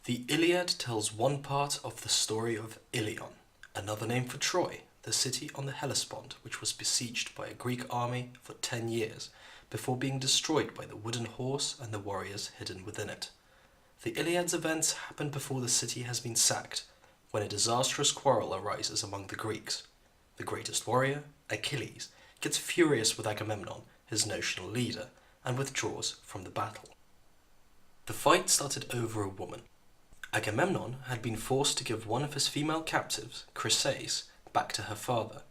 The Iliad tells one part of the story of Ilion, another name for Troy, the city on the Hellespont which was besieged by a Greek army for 10 years before being destroyed by the wooden horse and the warriors hidden within it. The Iliad's events happen before the city has been sacked, when a disastrous quarrel arises among the Greeks. The greatest warrior, Achilles, gets furious with Agamemnon, his notional leader, and withdraws from the battle. The fight started over a woman. Agamemnon had been forced to give one of his female captives, Chryseis, back to her father.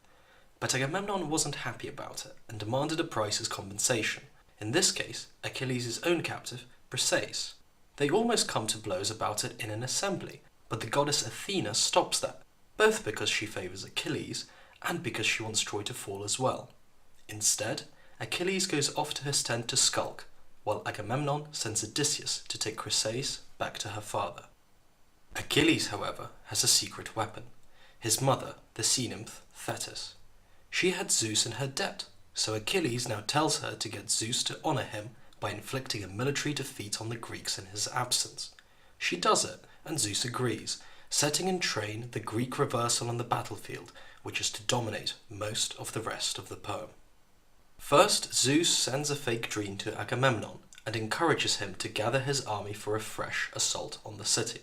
But Agamemnon wasn't happy about it and demanded a price as compensation, in this case Achilles' own captive, Briseis. They almost come to blows about it in an assembly, but the goddess Athena stops that, both because she favours Achilles and because she wants Troy to fall as well. Instead, Achilles goes off to his tent to skulk, while Agamemnon sends Odysseus to take Chryseis back to her father. Achilles, however, has a secret weapon, his mother, the sea nymph Thetis. She had Zeus in her debt, so Achilles now tells her to get Zeus to honour him by inflicting a military defeat on the Greeks in his absence. She does it, and Zeus agrees, setting in train the Greek reversal on the battlefield, which is to dominate most of the rest of the poem. First, Zeus sends a fake dream to Agamemnon and encourages him to gather his army for a fresh assault on the city.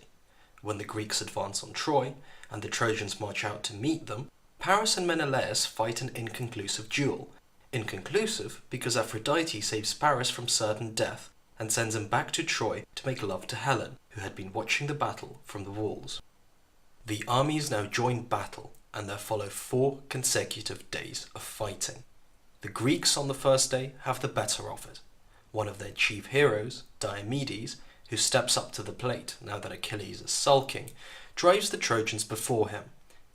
When the Greeks advance on Troy, and the Trojans march out to meet them, Paris and Menelaus fight an inconclusive duel. Inconclusive because Aphrodite saves Paris from certain death and sends him back to Troy to make love to Helen, who had been watching the battle from the walls. The armies now join battle, and there follow 4 consecutive days of fighting. The Greeks on the first day have the better of it. One of their chief heroes, Diomedes, who steps up to the plate now that Achilles is sulking, drives the Trojans before him,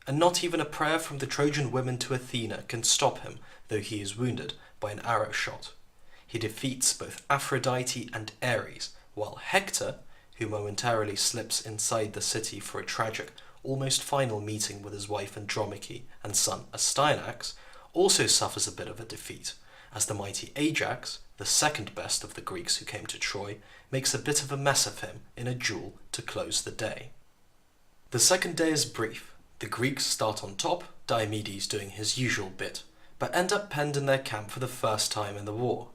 and not even a prayer from the Trojan women to Athena can stop him, though he is wounded by an arrow shot. He defeats both Aphrodite and Ares, while Hector, who momentarily slips inside the city for a tragic, almost final meeting with his wife Andromache and son Astyanax, also suffers a bit of a defeat, as the mighty Ajax, the second best of the Greeks who came to Troy, makes a bit of a mess of him in a duel to close the day. The second day is brief. The Greeks start on top, Diomedes doing his usual bit, but end up penned in their camp for the first time in the war.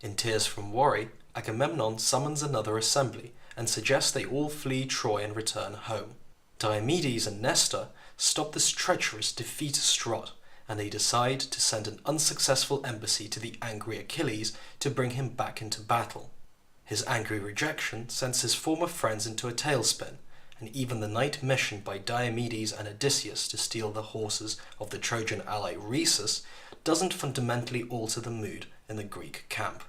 In tears from worry, Agamemnon summons another assembly and suggests they all flee Troy and return home. Diomedes and Nestor stop this treacherous defeatist rot, and they decide to send an unsuccessful embassy to the angry Achilles to bring him back into battle. His angry rejection sends his former friends into a tailspin, and even the night mission by Diomedes and Odysseus to steal the horses of the Trojan ally Rhesus doesn't fundamentally alter the mood in the Greek camp.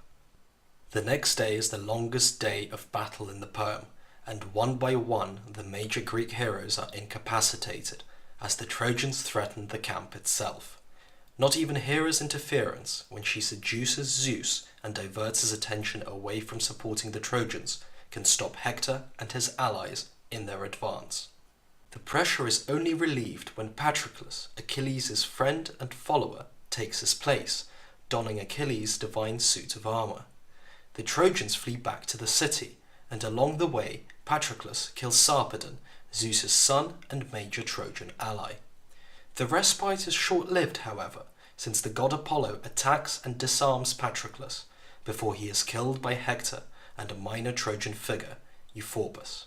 The next day is the longest day of battle in the poem, and one by one the major Greek heroes are incapacitated, as the Trojans threaten the camp itself. Not even Hera's interference, when she seduces Zeus and diverts his attention away from supporting the Trojans, can stop Hector and his allies in their advance. The pressure is only relieved when Patroclus, Achilles' friend and follower, takes his place, donning Achilles' divine suit of armor. The Trojans flee back to the city, and along the way Patroclus kills Sarpedon, Zeus' son and major Trojan ally. The respite is short-lived, however, since the god Apollo attacks and disarms Patroclus, before he is killed by Hector and a minor Trojan figure, Euphorbus.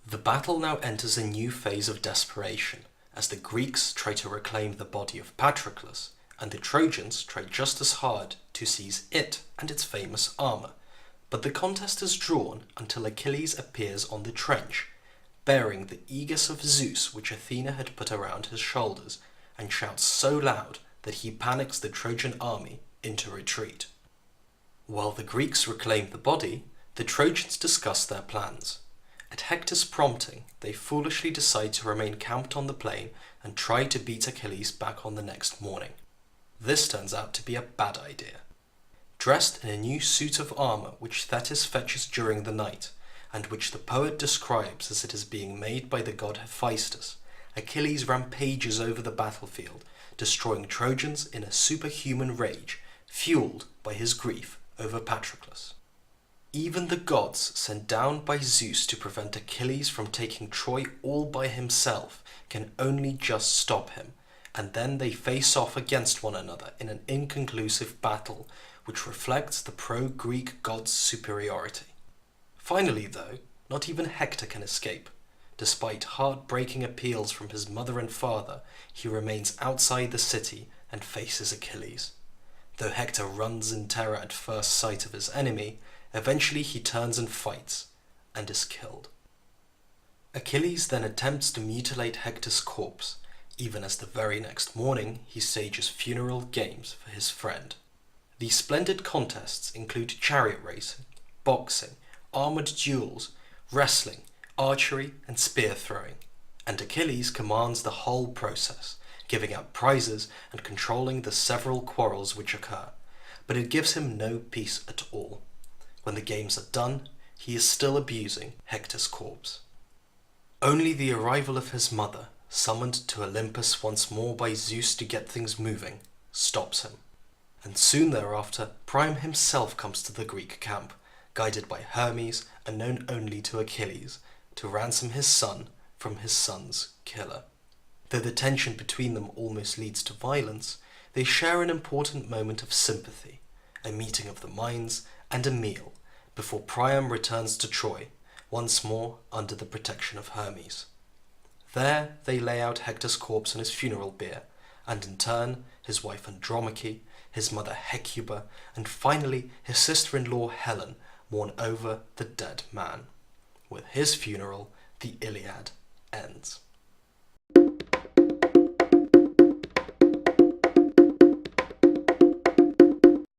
The battle now enters a new phase of desperation, as the Greeks try to reclaim the body of Patroclus, and the Trojans try just as hard to seize it and its famous armor. But the contest is drawn until Achilles appears on the trench, bearing the aegis of Zeus which Athena had put around his shoulders, and shouts so loud that he panics the Trojan army into retreat. While the Greeks reclaim the body, the Trojans discuss their plans. At Hector's prompting, they foolishly decide to remain camped on the plain and try to beat Achilles back on the next morning. This turns out to be a bad idea. Dressed in a new suit of armor which Thetis fetches during the night, and which the poet describes as it is being made by the god Hephaestus, Achilles rampages over the battlefield, destroying Trojans in a superhuman rage, fueled by his grief over Patroclus. Even the gods sent down by Zeus to prevent Achilles from taking Troy all by himself can only just stop him, and then they face off against one another in an inconclusive battle which reflects the pro-Greek gods' superiority. Finally, though, not even Hector can escape. Despite heartbreaking appeals from his mother and father, he remains outside the city and faces Achilles. Though Hector runs in terror at first sight of his enemy, eventually he turns and fights, and is killed. Achilles then attempts to mutilate Hector's corpse, even as the very next morning he stages funeral games for his friend. These splendid contests include chariot racing, boxing, armoured duels, wrestling, archery and spear throwing, and Achilles commands the whole process, giving out prizes and controlling the several quarrels which occur, but it gives him no peace at all. When the games are done, he is still abusing Hector's corpse. Only the arrival of his mother, summoned to Olympus once more by Zeus to get things moving, stops him. And soon thereafter, Priam himself comes to the Greek camp, guided by Hermes and known only to Achilles, to ransom his son from his son's killer. Though the tension between them almost leads to violence, they share an important moment of sympathy, a meeting of the minds and a meal, before Priam returns to Troy, once more under the protection of Hermes. There they lay out Hector's corpse on his funeral bier, and in turn his wife Andromache, his mother Hecuba, and finally his sister-in-law Helen mourn over the dead man. With his funeral, the Iliad ends.